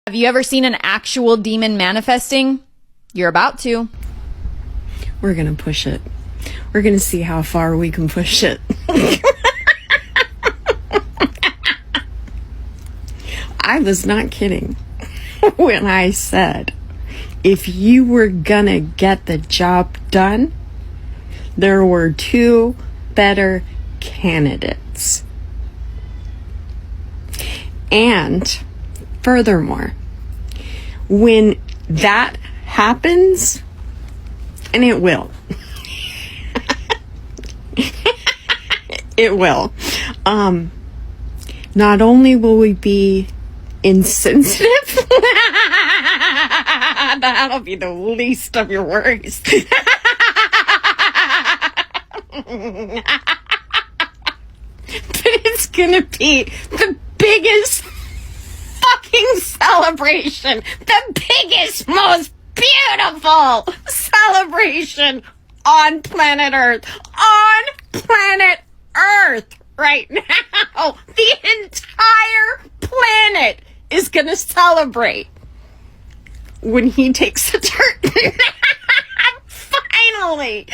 Have you ever seen an actual demon manifesting? You're about to. We're going to push it. We're going to see how far we can push it. I was not kidding when I said, if you were going to get the job done, there were two better candidates. And furthermore, when that happens, and it will, it will, not only will we be insensitive, that'll be the least of your worries. But it's gonna be the biggest fucking celebration, the biggest, most beautiful celebration on planet Earth. On planet Earth right now. The entire planet is gonna celebrate when he takes a turn. Finally.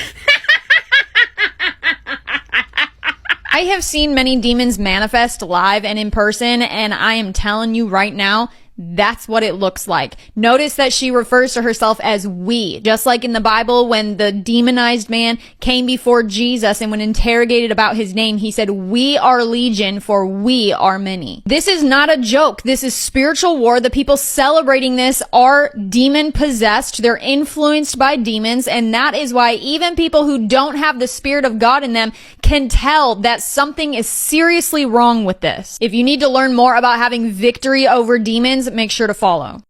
I have seen many demons manifest live and in person, and I am telling you right now, that's what it looks like. Notice that she refers to herself as we, just like in the Bible when the demonized man came before Jesus and when interrogated about his name, he said, "We are legion, for we are many." This is not a joke. This is spiritual war. The people celebrating this are demon possessed. They're influenced by demons, and that is why even people who don't have the Spirit of God in them can tell that something is seriously wrong with this. If you need to learn more about having victory over demons, make sure to follow.